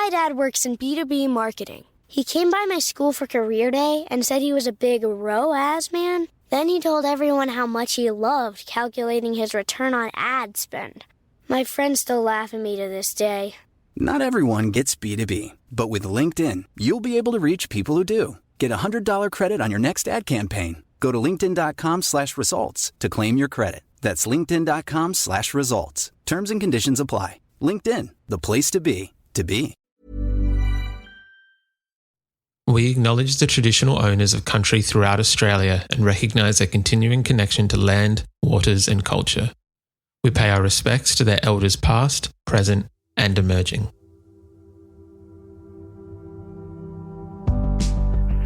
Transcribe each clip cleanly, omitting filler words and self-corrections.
My dad works in B2B marketing. He came by my school for career day and said he was a big ROAS man. Then he told everyone how much he loved calculating his return on ad spend. My friends still laugh at me to this day. Not everyone gets B2B, but with LinkedIn, you'll be able to reach people who do. Get a $100 credit on your next ad campaign. Go to linkedin.com/results to claim your credit. That's linkedin.com/results. Terms and conditions apply. LinkedIn, the place to be, to be. We acknowledge the traditional owners of country throughout Australia and recognise their continuing connection to land, waters and culture. We pay our respects to their elders past, present and emerging.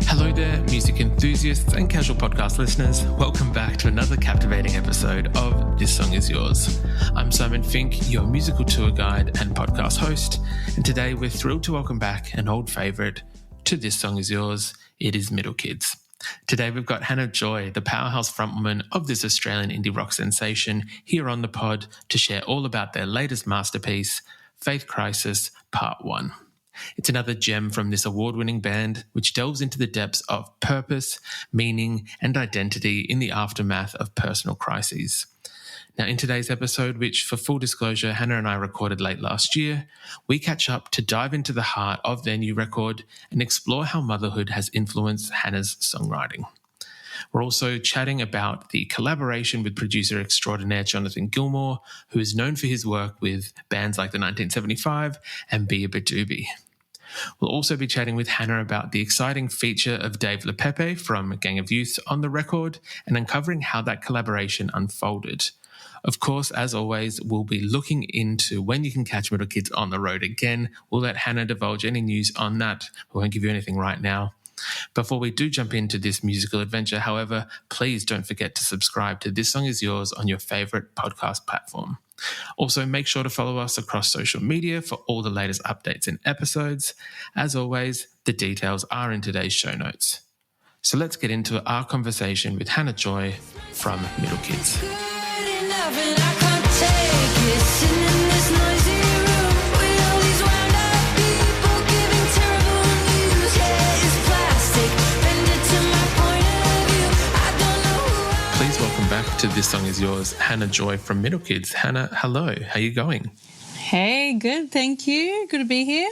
Hello there, music enthusiasts and casual podcast listeners. Welcome back to another captivating episode of This Song Is Yours. I'm Simon Fink, your musical tour guide and podcast host, and today we're thrilled to welcome back an old favourite to This Song Is Yours. It is Middle Kids. Today we've got Hannah Joy, the powerhouse frontwoman of this Australian indie rock sensation, here on the pod to share all about their latest masterpiece, Faith Crisis Part 1. It's another gem from this award-winning band which delves into the depths of purpose, meaning and identity in the aftermath of personal crises. Now, in today's episode, which for full disclosure, Hannah and I recorded late last year, we catch up to dive into the heart of their new record and explore how motherhood has influenced Hannah's songwriting. We're also chatting about the collaboration with producer extraordinaire Jonathon Gilmore, who is known for his work with bands like the 1975 and Be A Badoobie. We'll also be chatting with Hannah about the exciting feature of Dave LePepe from Gang of Youth on the record and uncovering how that collaboration unfolded. Of course, as always, we'll be looking into when you can catch Middle Kids on the road again. We'll let Hannah divulge any news on that. We won't give you anything right now. Before we do jump into this musical adventure, however, please don't forget to subscribe to This Song Is Yours on your favourite podcast platform. Also, make sure to follow us across social media for all the latest updates and episodes. As always, the details are in today's show notes. So let's get into our conversation with Hannah Joy from Middle Kids. Please welcome back to This Song Is Yours, Hannah Joy from Middle Kids. Hannah, hello. How are you going? Hey, good. Thank you. Good to be here.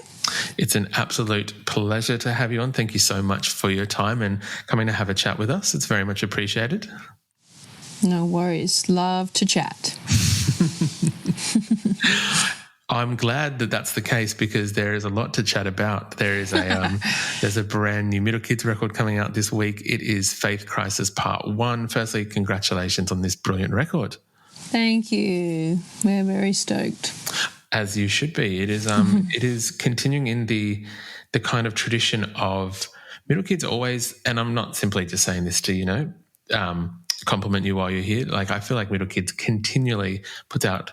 It's an absolute pleasure to have you on. Thank you so much for your time and coming to have a chat with us. It's very much appreciated. No worries. Love to chat. I'm glad that that's the case because there is a lot to chat about. There is a there's a brand new Middle Kids record coming out this week. It is Faith Crisis Part 1. Firstly, congratulations on this brilliant record. Thank you. We're very stoked. As you should be. It is it is continuing in the kind of tradition of Middle Kids always, and I'm not simply just saying this to, compliment you while you're here. Like, I feel like Middle Kids continually puts out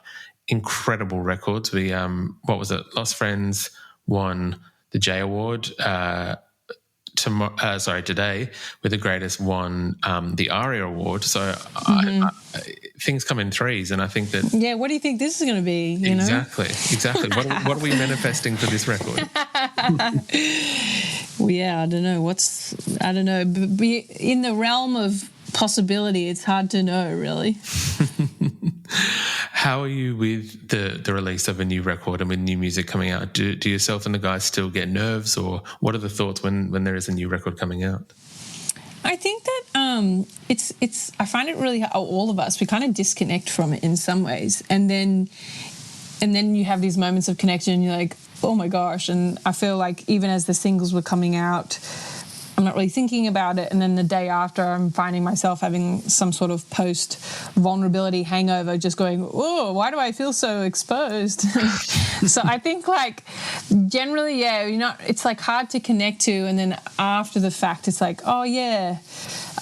incredible records. We, Lost Friends won the J Award today, with the Greatest won the ARIA Award. So things come in threes, and I think that... Yeah, what do you think this is going to be? Exactly. What are we manifesting for this record? Well, yeah, I don't know. But in the realm of possibility, it's hard to know, really. How are you with the release of a new record and with new music coming out? Do yourself and the guys still get nerves, or what are the thoughts when there is a new record coming out? I think that it's I find it really, all of us, we kind of disconnect from it in some ways, and then you have these moments of connection and you're like, oh my gosh. And I feel like even as the singles were coming out, I'm not really thinking about it, and then the day after I'm finding myself having some sort of post-vulnerability hangover, just going, oh, why do I feel so exposed? So I think, like, generally, yeah, it's like hard to connect to, and then after the fact it's like, oh yeah.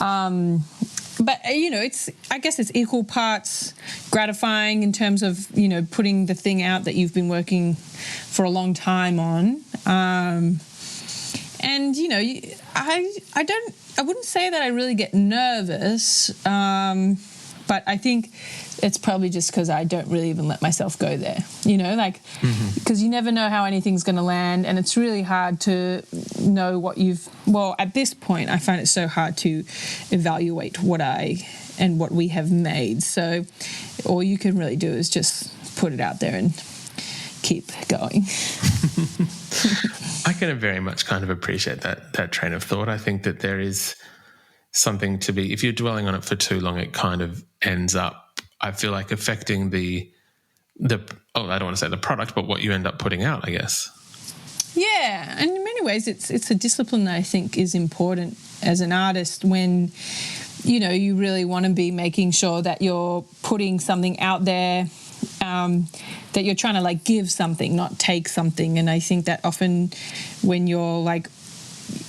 But, I guess it's equal parts gratifying in terms of, putting the thing out that you've been working for a long time on. And, I wouldn't say that I really get nervous, but But I think it's probably just because I don't really even let myself go there, you know, like, because you never know how anything's going to land, and it's really hard to know what at this point, I find it so hard to evaluate what we have made. So all you can really do is just put it out there and keep going. I can very much kind of appreciate that train of thought. I think that there is something to be, if you're dwelling on it for too long, it kind of ends up, I feel like, affecting I don't want to say the product, but what you end up putting out, I guess. Yeah, and in many ways it's a discipline that I think is important as an artist when, you know, you really want to be making sure that you're putting something out there, that you're trying to like give something, not take something. And I think that often when you're like,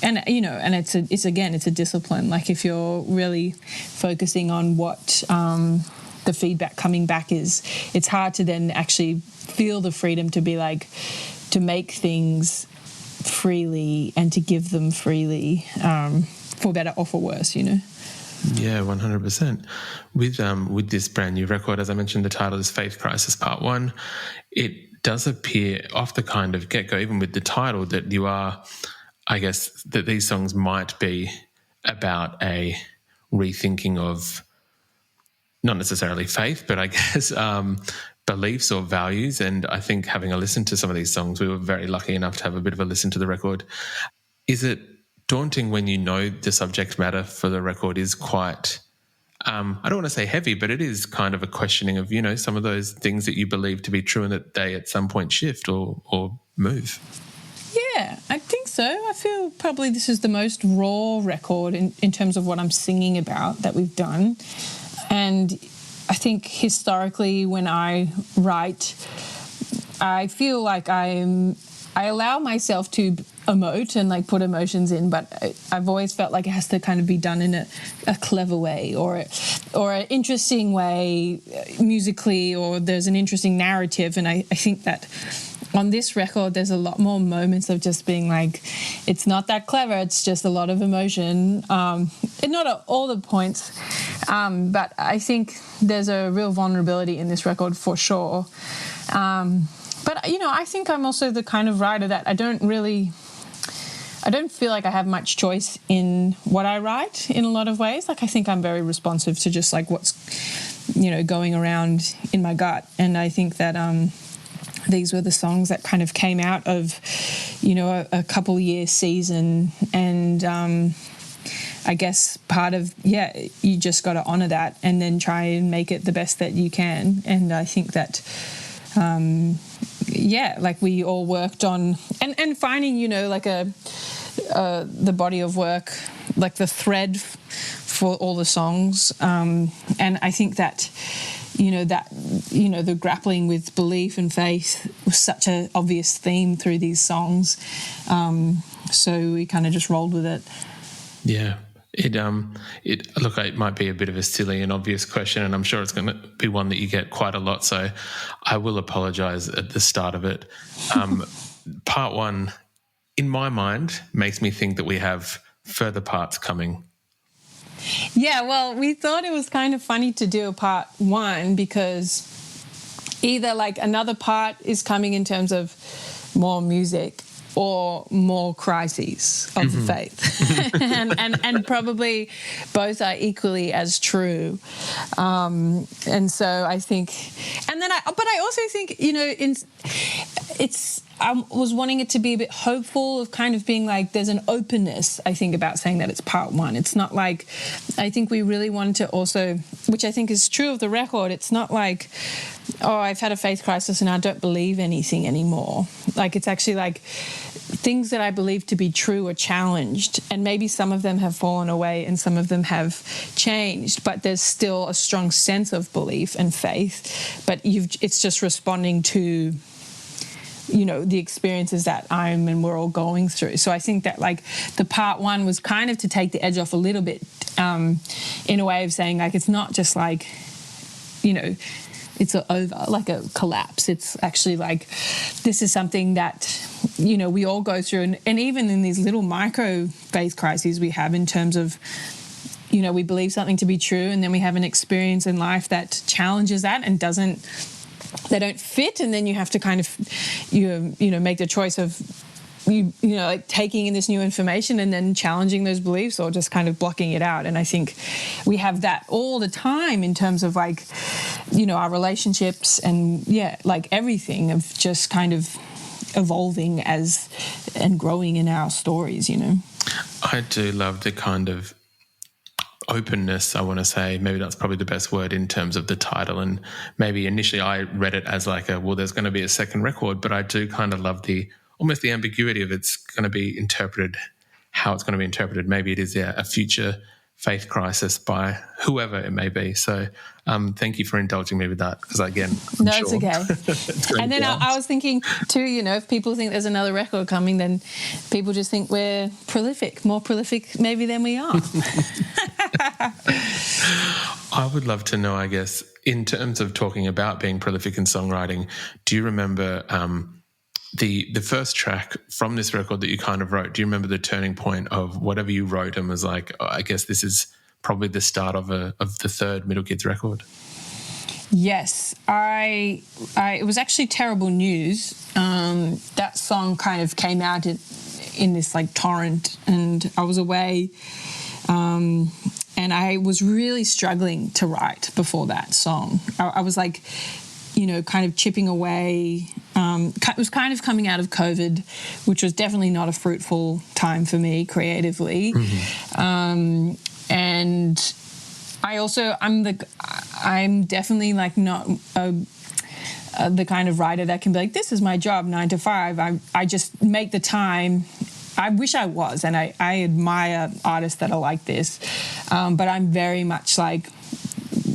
and you know, and it's a discipline. Like if you're really focusing on what the feedback coming back is, it's hard to then actually feel the freedom to be like, to make things freely and to give them freely, for better or for worse, you know. Yeah, 100%. With this brand new record, as I mentioned, the title is Faith Crisis Part 1. It does appear off the kind of get-go, even with the title, that you are, I guess, that these songs might be about a rethinking of not necessarily faith, but I guess beliefs or values. And I think having a listen to some of these songs, we were very lucky enough to have a bit of a listen to the record. Is it daunting when you know the subject matter for the record is quite, I don't want to say heavy, but it is kind of a questioning of, you know, some of those things that you believe to be true and that they at some point shift or move? Yeah, I think so. I feel probably this is the most raw record in terms of what I'm singing about that we've done. And I think historically when I write, I feel like I allow myself to emote and like put emotions in, but I've always felt like it has to kind of be done in a clever way or an interesting way musically, or there's an interesting narrative. And I think that on this record, there's a lot more moments of just being like, it's not that clever, it's just a lot of emotion. And not at all the points, but I think there's a real vulnerability in this record for sure. But, you know, I think I'm also the kind of writer that I don't feel like I have much choice in what I write in a lot of ways. Like, I think I'm very responsive to just like what's, you know, going around in my gut. And I think that these were the songs that kind of came out of, you know, a couple year season. And I guess part of, you just got to honor that and then try and make it the best that you can. And I think that, like we all worked on and finding, you know, like the body of work, like the thread for all the songs. And I think that, the grappling with belief and faith was such an obvious theme through these songs. So we kind of just rolled with it. Yeah. It might be a bit of a silly and obvious question, and I'm sure it's going to be one that you get quite a lot, so I will apologise at the start of it. Part 1, in my mind, makes me think that we have further parts coming. Yeah, well, we thought it was kind of funny to do a part 1 because either like another part is coming in terms of more music or more crises of the faith. and probably both are equally as true. And so I think, but I also think, you know, I was wanting it to be a bit hopeful of kind of being like, there's an openness, I think, about saying that it's part 1. It's not like, I think we really wanted to also, which I think is true of the record, it's not like, oh, I've had a faith crisis and I don't believe anything anymore. Like, it's actually like things that I believe to be true are challenged, and maybe some of them have fallen away and some of them have changed, but there's still a strong sense of belief and faith. But it's just responding to, you know, the experiences that and we're all going through. So I think that like the part 1 was kind of to take the edge off a little bit, in a way of saying like, it's not just like, you know, it's over, like a collapse. It's actually like, this is something that, you know, we all go through. And even in these little micro faith crises we have in terms of, you know, we believe something to be true, and then we have an experience in life that challenges that and they don't fit, and then you have to kind of, you know, make the choice of, you know, like taking in this new information and then challenging those beliefs or just kind of blocking it out. And I think we have that all the time in terms of, like, you know, our relationships and, yeah, like everything of just kind of evolving and growing in our stories, you know. I do love the kind of openness, I want to say. Maybe that's probably the best word in terms of the title. And maybe initially I read it as like there's going to be a second record, but I do kind of love almost the ambiguity of it's going to be interpreted, how it's going to be interpreted. Maybe it is a future faith crisis by whoever it may be. So thank you for indulging me with that, because again, no, sure. It's okay. And then I was thinking too, you know, if people think there's another record coming, then people just think we're more prolific maybe than we are. I would love to know, I guess, in terms of talking about being prolific in songwriting, do you remember the first track from this record that you kind of wrote? Do you remember the turning point of whatever you wrote and was like, oh, I guess this is probably the start of the third Middle Kids record? Yes, it was actually Terrible News. That song kind of came out in this like torrent, and I was away, and I was really struggling to write before that song. I was like, you know, kind of chipping away. It was kind of coming out of COVID, which was definitely not a fruitful time for me creatively. Mm-hmm. And I also, I'm definitely like not the kind of writer that can be like, this is my job 9 to 5. I just make the time. I wish I was, and I admire artists that are like this. But I'm very much like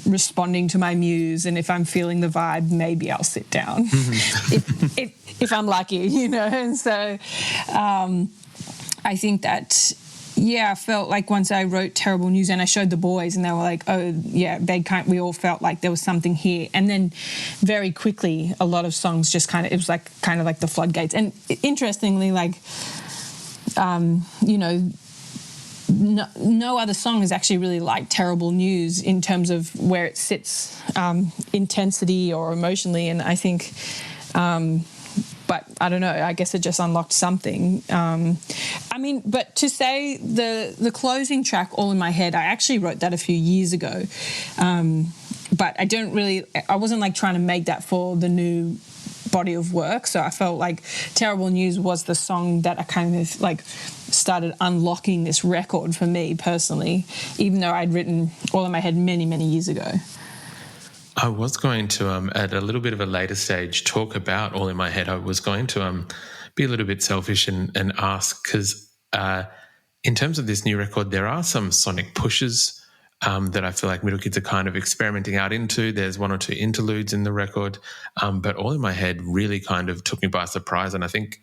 responding to my muse, and if I'm feeling the vibe, maybe I'll sit down. Mm-hmm. if I'm lucky, you know. And so I think that, yeah, I felt like once I wrote Terrible News and I showed the boys, and they were like, oh, yeah, we all felt like there was something here. And then very quickly, a lot of songs just it was like kind of like the floodgates. And interestingly, like, you know, no other song is actually really like Terrible News in terms of where it sits, intensity or emotionally. And I think, but I don't know, I guess it just unlocked something. I mean, but to say the closing track, All in My Head, I actually wrote that a few years ago. But I wasn't like trying to make that for the new body of work. So I felt like Terrible News was the song that I kind of like started unlocking this record for me personally, even though I'd written All in My Head many, many years ago. I was going to, at a little bit of a later stage, talk about All in My Head. I was going to be a little bit selfish and ask, because in terms of this new record, there are some sonic pushes that I feel like Middle Kids are kind of experimenting out into. There's 1 or 2 interludes in the record, but All in My Head really kind of took me by surprise, and I think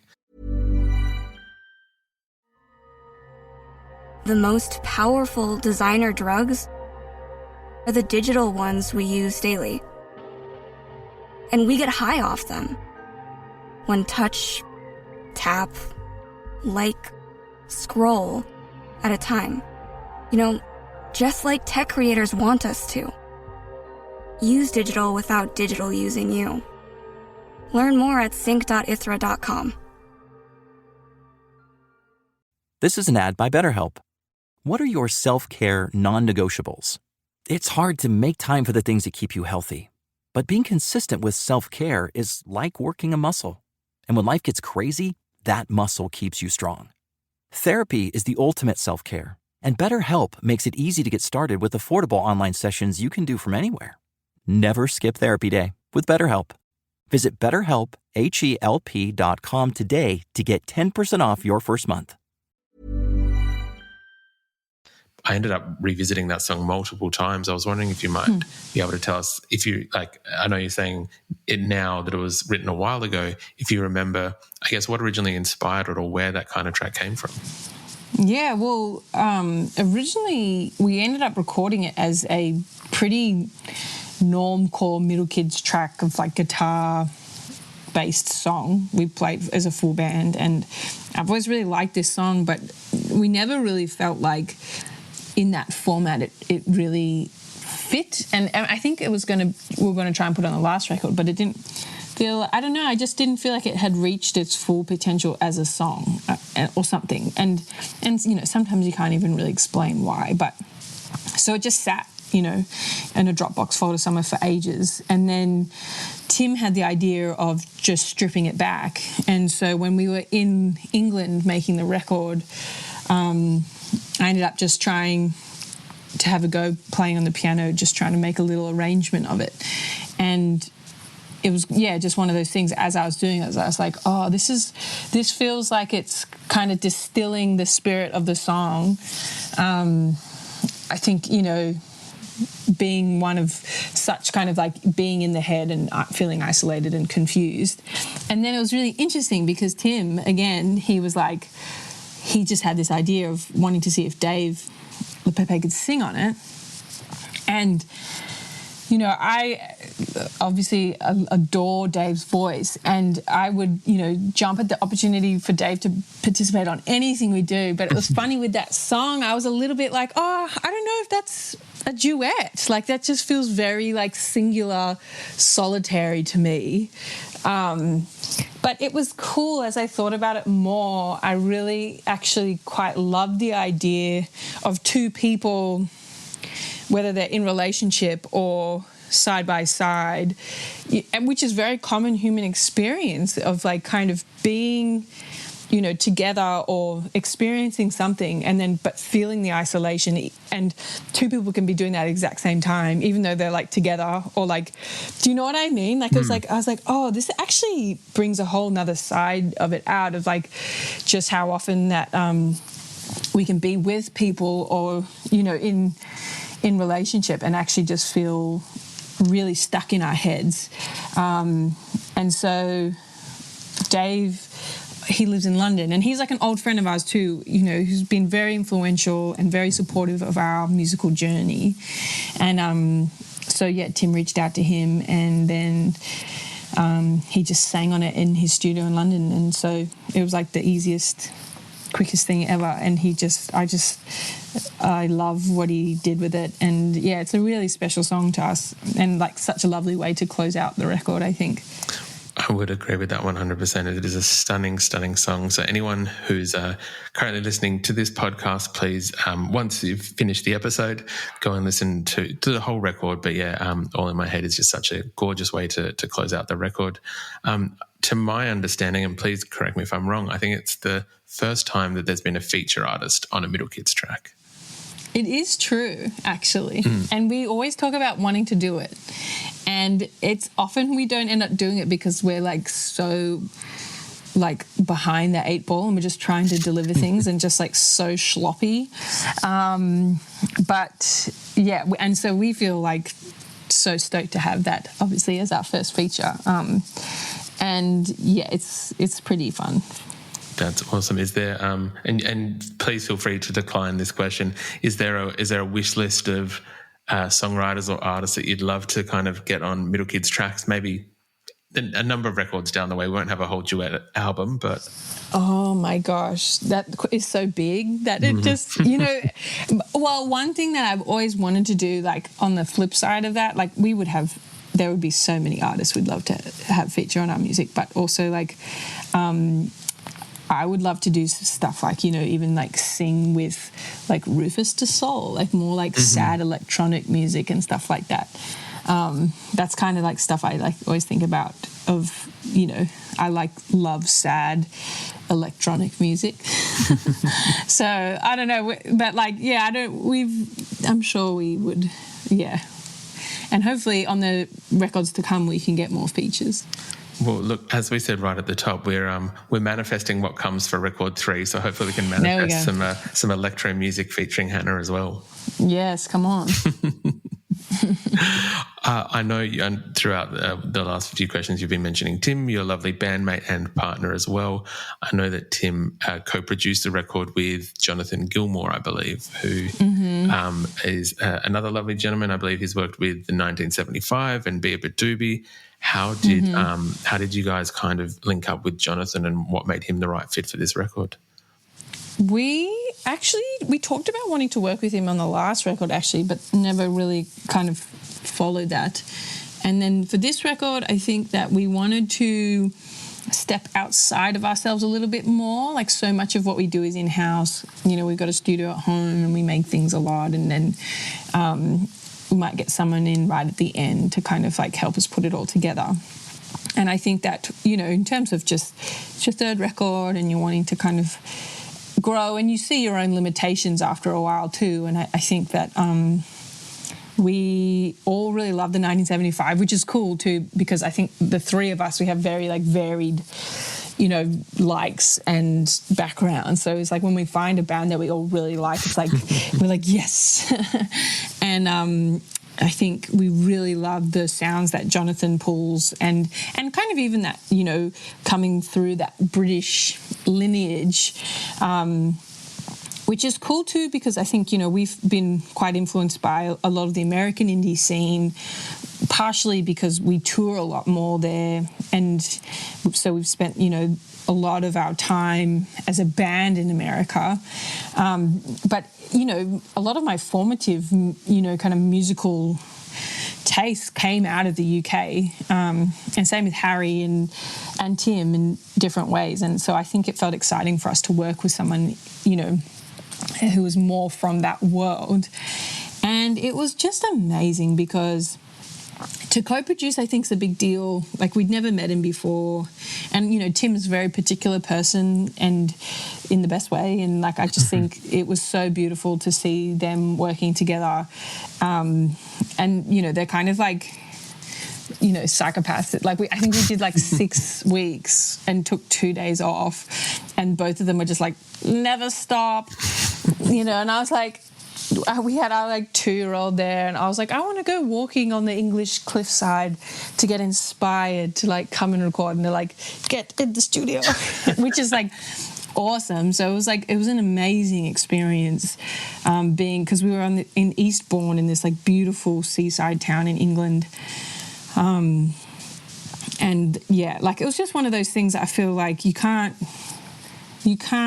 the most powerful designer drugs are the digital ones we use daily. And we get high off them. When touch, tap, like, scroll at a time. You know, just like tech creators want us to. Use digital without digital using you. Learn more at sync.ithra.com. This is an ad by BetterHelp. What are your self-care non-negotiables? It's hard to make time for the things that keep you healthy. But being consistent with self-care is like working a muscle. And when life gets crazy, that muscle keeps you strong. Therapy is the ultimate self-care. And BetterHelp makes it easy to get started with affordable online sessions you can do from anywhere. Never skip therapy day with BetterHelp. Visit BetterHelp.com today to get 10% off your first month. I ended up revisiting that song multiple times. I was wondering if you might be able to tell us, if you, like, I know you're saying it now that it was written a while ago, if you remember, I guess, what originally inspired it or where that kind of track came from. Yeah, well, originally we ended up recording it as a pretty normcore Middle Kids track of like guitar-based song. We played as a full band, and I've always really liked this song, but we never really felt like in that format, it really fit. And I think we were going to try and put it on the last record, but it didn't feel, I don't know, I just didn't feel like it had reached its full potential as a song or something. And you know, sometimes you can't even really explain why, but so it just sat, you know, in a Dropbox folder somewhere for ages. And then Tim had the idea of just stripping it back. And so when we were in England making the record, I ended up just trying to have a go playing on the piano, just trying to make a little arrangement of it. And it was, just one of those things. As I was doing it, I was like, oh, this feels like it's kind of distilling the spirit of the song. I think, you know, being one of such kind of like being in the head and feeling isolated and confused. And then it was really interesting because Tim, again, he was like, he just had this idea of wanting to see if Dave LePepe could sing on it. And, you know, I obviously adore Dave's voice, and I would, you know, jump at the opportunity for Dave to participate on anything we do. But it was funny with that song, I was a little bit like, oh, I don't know if that's a duet. Like, that just feels very like singular, solitary to me. But it was cool as I thought about it more. I really actually quite loved the idea of two people, whether they're in relationship or side by side, which is very common human experience of like kind of being, you know, together or experiencing something and then but feeling the isolation. And two people can be doing that at the exact same time, even though they're like together or like, do you know what I mean? Like, it was like, I was like, oh, this actually brings a whole nother side of it out of like just how often that we can be with people or, you know, in relationship and actually just feel really stuck in our heads. And so Dave, he lives in London, and he's like an old friend of ours too, you know, who's been very influential and very supportive of our musical journey. And so, Tim reached out to him, and then he just sang on it in his studio in London. And so it was like the easiest, quickest thing ever. And I love what he did with it. And it's a really special song to us and like such a lovely way to close out the record, I think. I would agree with that 100%. It is a stunning, stunning song. So anyone who's currently listening to this podcast, please, once you've finished the episode, go and listen to the whole record. But All in My Head is just such a gorgeous way to close out the record. To my understanding, and please correct me if I'm wrong, I think it's the first time that there's been a feature artist on a Middle Kids track. It is true, actually. And we always talk about wanting to do it. And it's often we don't end up doing it because we're like so like behind the eight ball and we're just trying to deliver things and just like so sloppy. And so we feel like so stoked to have that obviously as our first feature. It's pretty fun. That's awesome. Is there and please feel free to decline this question. Is there a wish list of songwriters or artists that you'd love to kind of get on Middle Kids tracks? Maybe a number of records down the way. We won't have a whole duet album, but oh my gosh, that is so big that it just, you know, well, one thing that I've always wanted to do, like on the flip side of that, like there would be so many artists we'd love to have feature on our music, but also like I would love to do stuff like, you know, even like sing with like Rufus Du Sol, like more like sad electronic music and stuff like that. That's kind of like stuff I like always think about of, you know, I love sad electronic music. So I don't know, but like, I'm sure we would, and hopefully on the records to come we can get more features. Well, look, as we said right at the top, we're manifesting what comes for record 3, so hopefully we can manifest some electro music featuring Hannah as well. Yes, come on. I know and throughout the last few questions you've been mentioning Tim, your lovely bandmate and partner as well. I know that Tim co-produced the record with Jonathon Gilmore, I believe, who is another lovely gentleman. I believe he's worked with the 1975 and Be a Bit Doobie. How did you guys kind of link up with Jonathon, and what made him the right fit for this record? We talked about wanting to work with him on the last record, actually, but never really kind of followed that. And then for this record, I think that we wanted to step outside of ourselves a little bit more. Like, so much of what we do is in-house. You know, we've got a studio at home and we make things a lot, and then we might get someone in right at the end to kind of like help us put it all together. And I think that, you know, in terms of just it's your third record and you're wanting to kind of grow, and you see your own limitations after a while too. And I think that we all really love the 1975, which is cool too, because I think the three of us, we have very like varied, you know, likes and backgrounds. So it's like when we find a band that we all really like, it's like we're like, yes. And I think we really love the sounds that Jonathon pulls, and kind of even that, you know, coming through that British lineage, which is cool too, because I think, you know, we've been quite influenced by a lot of the American indie scene, partially because we tour a lot more there, and so we've spent, you know, a lot of our time as a band in America. But, you know, a lot of my formative, you know, kind of musical taste came out of the UK, and same with Harry and Tim in different ways. And so I think it felt exciting for us to work with someone, you know, who was more from that world. And it was just amazing because to co-produce, I think, is a big deal. Like, we'd never met him before. And, you know, Tim's a very particular person, and in the best way. And, like, I just think it was so beautiful to see them working together. And, you know, they're kind of like, you know, psychopaths. Like, I think we did like 6 weeks and took 2 days off. And both of them were just like, never stop, you know. And I was like, we had our like 2-year-old there, and I was like, I want to go walking on the English cliffside to get inspired to like come and record. And they're like, get in the studio, which is like awesome. So it was an amazing experience, because we were in Eastbourne, in this like beautiful seaside town in England. And yeah, like, it was just one of those things that I feel like you can't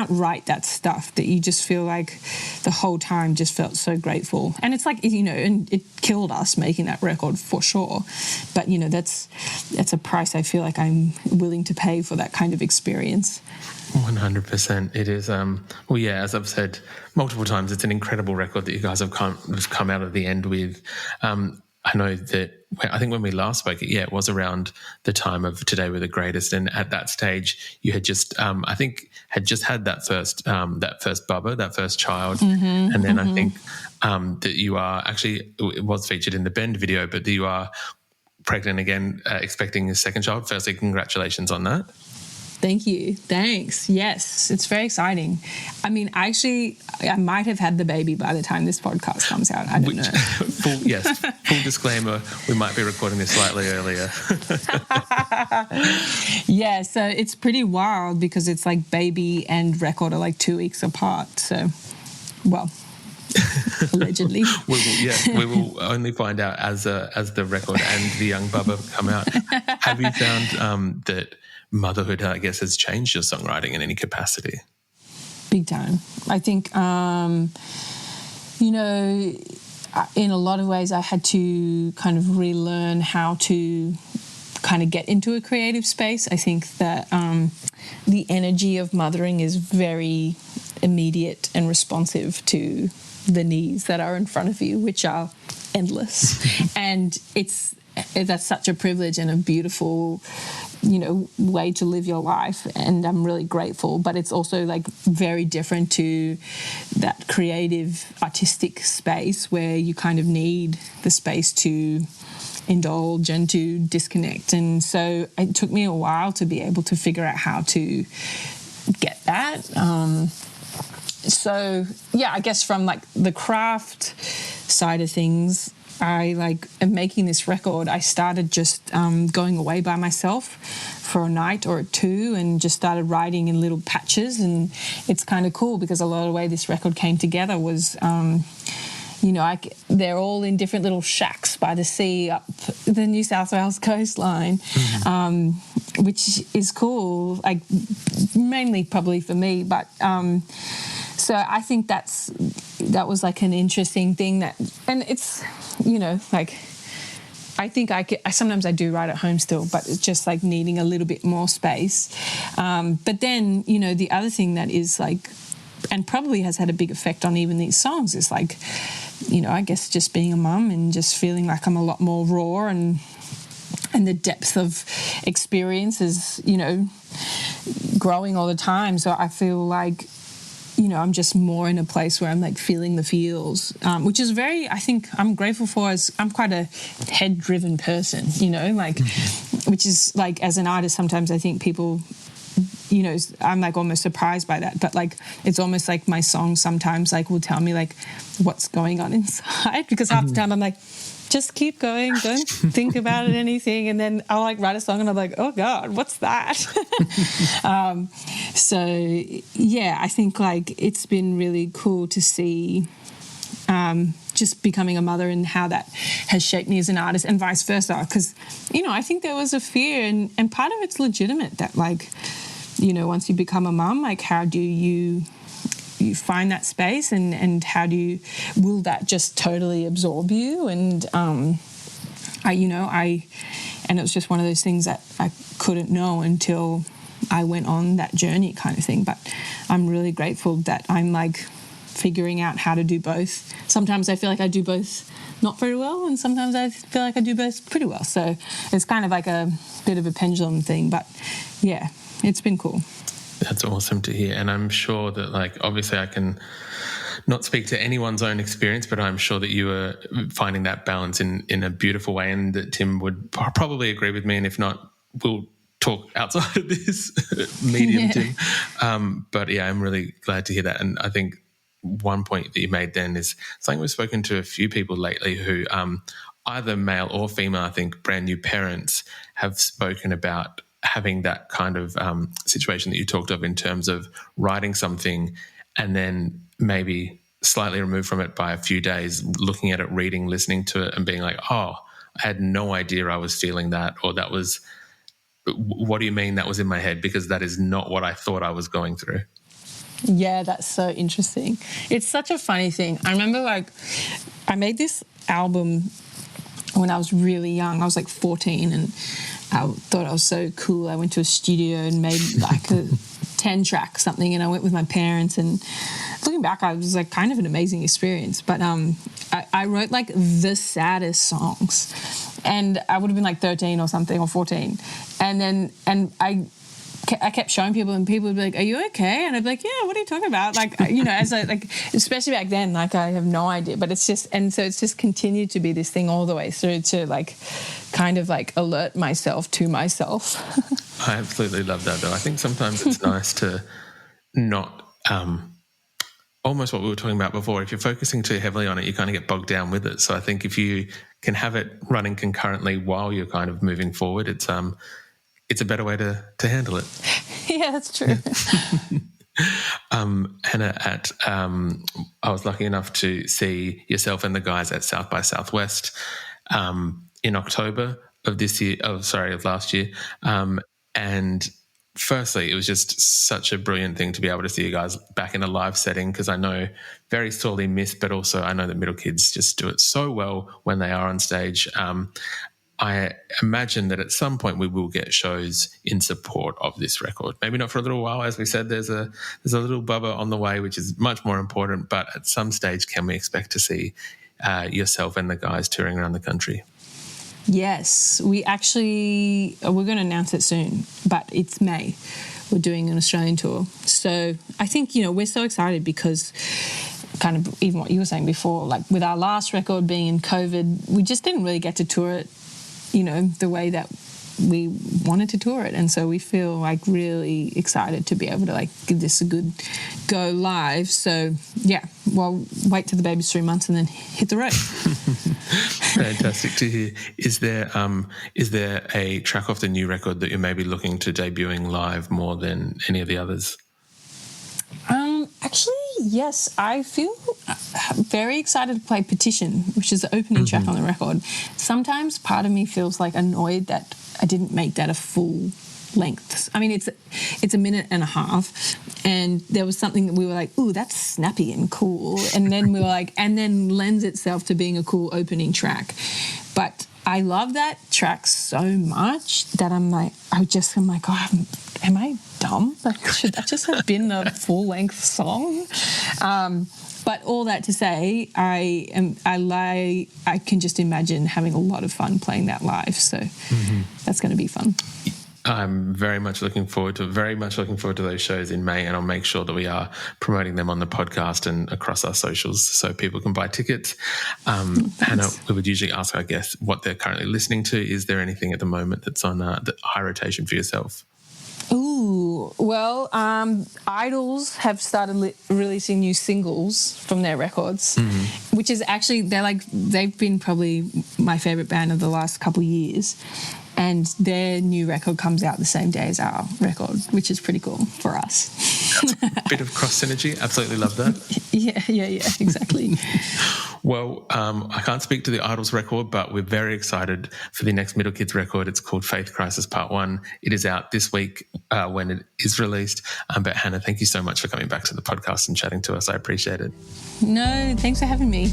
write that stuff, that you just feel like the whole time just felt so grateful. And it's like, you know, and it killed us making that record for sure. But, you know, that's a price I feel like I'm willing to pay for that kind of experience. 100%. It is, well, yeah, as I've said multiple times, it's an incredible record that you guys have come out of the end with. I know that I think when we last spoke, it was around the time of Today We're the Greatest, and at that stage you had just, I think, had just had that first bubba, that first child, and then I think that you are actually, it was featured in the Bend video, but that you are pregnant again, expecting a second child. Firstly, congratulations on that. Thank you. Thanks. Yes, it's very exciting. I mean, I might have had the baby by the time this podcast comes out. I don't know. Full disclaimer, we might be recording this slightly earlier. Yeah, so it's pretty wild because it's like baby and record are like 2 weeks apart. So, well, allegedly. We will only find out as the record and the young bubba come out. Have you found that motherhood, I guess, has changed your songwriting in any capacity? Big time. I think, you know, in a lot of ways I had to kind of relearn how to kind of get into a creative space. I think that the energy of mothering is very immediate and responsive to the needs that are in front of you, which are endless. And that's such a privilege and a beautiful, you know, way to live your life, and I'm really grateful. But it's also like very different to that creative artistic space where you kind of need the space to indulge and to disconnect. And so it took me a while to be able to figure out how to get that. So yeah, I guess from like the craft side of things, I am making this record. I started just going away by myself for a night or two and just started writing in little patches. And it's kind of cool because a lot of the way this record came together was, you know, they're all in different little shacks by the sea up the New South Wales coastline, which is cool, like mainly probably for me. But So I think that was like an interesting thing and it's, like, I think sometimes I do write at home still, but it's just like needing a little bit more space. But then, the other thing that is like, and probably has had a big effect on even these songs is like, I guess just being a mum and just feeling like I'm a lot more raw and the depth of experience is, growing all the time. So I feel like, I'm just more in a place where I'm like feeling the feels, which is I think I'm grateful for, as I'm quite a head-driven person, which is like, as an artist, sometimes I think people, I'm like almost surprised by that, but like it's almost like my songs sometimes like will tell me like what's going on inside, because half the time I'm like, just keep going, don't think about anything, and then I'll like write a song and I'm like, oh God, what's that? So yeah, I think like it's been really cool to see just becoming a mother and how that has shaped me as an artist, and vice versa, because I think there was a fear, and part of it's legitimate, that like once you become a mum, like how do you find that space, and how will that just totally absorb you? And and it was just one of those things that I couldn't know until I went on that journey, kind of thing. But I'm really grateful that I'm like figuring out how to do both. Sometimes I feel like I do both not very well, and sometimes I feel like I do both pretty well. So it's kind of like a bit of a pendulum thing, but yeah, it's been cool. That's awesome to hear. And I'm sure that, like, obviously I can not speak to anyone's own experience, but I'm sure that you are finding that balance in a beautiful way, and that Tim would probably agree with me. And if not, we'll talk outside of this medium, Tim. But yeah, I'm really glad to hear that. And I think one point that you made then is something we've spoken to a few people lately who either male or female, I think brand new parents, have spoken about having that kind of situation that you talked of, in terms of writing something and then maybe slightly removed from it by a few days, looking at it, reading, listening to it, and being like, oh, I had no idea I was feeling that, or that was, what do you mean that was in my head? Because that is not what I thought I was going through. Yeah, that's so interesting. It's such a funny thing. I remember I made this album when I was really young. I was like 14, and I thought I was so cool. I went to a studio and made like a 10-track something, and I went with my parents, and looking back, I was like kind of an amazing experience. But I wrote like the saddest songs, and I would have been like 13 or something, or 14. And I kept showing people, and people would be like, are you okay? And I'd be like, yeah, what are you talking about? Like, as I, like, especially back then, like, I have no idea. But it's just continued to be this thing all the way through, to like kind of like alert myself to myself. I absolutely love that, though. I think sometimes it's nice to not, almost what we were talking about before, if you're focusing too heavily on it, you kind of get bogged down with it. So I think if you can have it running concurrently while you're kind of moving forward, it's a better way to handle it. Yeah, that's true. Hannah, I was lucky enough to see yourself and the guys at South by Southwest in October of last year. And firstly, it was just such a brilliant thing to be able to see you guys back in a live setting, because I know very sorely missed, but also I know that Middle Kids just do it so well when they are on stage. I imagine that at some point we will get shows in support of this record. Maybe not for a little while. As we said, there's a little bubba on the way, which is much more important. But at some stage, can we expect to see yourself and the guys touring around the country? Yes, we're going to announce it soon, but it's May. We're doing an Australian tour. So I think, we're so excited, because kind of even what you were saying before, like with our last record being in COVID, we just didn't really get to tour it, the way that we wanted to tour it. And so we feel like really excited to be able to like give this a good go live. So yeah, well, wait till the baby's 3 months and then hit the road. Fantastic to hear. Is there a track off the new record that you're maybe looking to debuting live more than any of the others? Actually, yes. I feel very excited to play Petition, which is the opening track on the record. Sometimes part of me feels like annoyed that I didn't make that a full lengths. I mean, it's a minute and a half, and there was something that we were like, ooh, that's snappy and cool, and then we were like, and then lends itself to being a cool opening track. But I love that track so much that I'm like, oh, am I dumb? Like, should that just have been a full-length song? But all that to say, I can just imagine having a lot of fun playing that live. So that's going to be fun. I'm very much looking forward to those shows in May, and I'll make sure that we are promoting them on the podcast and across our socials so people can buy tickets. Hannah, we would usually ask our guests what they're currently listening to. Is there anything at the moment that's on the high rotation for yourself? Ooh, well, Idols have started releasing new singles from their records, which is actually, they've been probably my favourite band of the last couple of years. And their new record comes out the same day as our record, which is pretty cool for us. That's a bit of cross synergy. Absolutely love that. Yeah, exactly. Well, I can't speak to the Idols record, but we're very excited for the next Middle Kids record. It's called Faith Crisis Part 1. It is out this week when it is released. But Hannah, thank you so much for coming back to the podcast and chatting to us. I appreciate it. No, thanks for having me.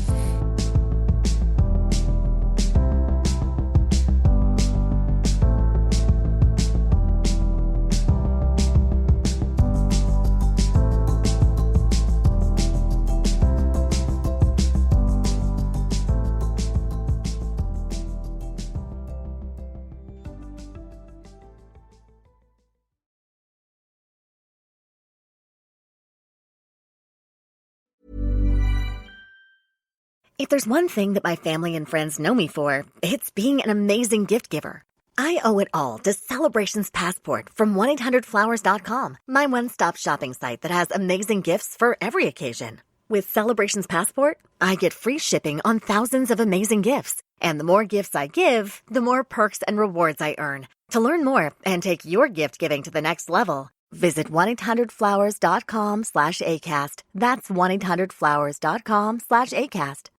If there's one thing that my family and friends know me for, it's being an amazing gift giver. I owe it all to Celebrations Passport from 1-800-Flowers.com, my one-stop shopping site that has amazing gifts for every occasion. With Celebrations Passport, I get free shipping on thousands of amazing gifts. And the more gifts I give, the more perks and rewards I earn. To learn more and take your gift giving to the next level, visit 1-800-Flowers.com/ACAST. That's 1-800-Flowers.com/ACAST.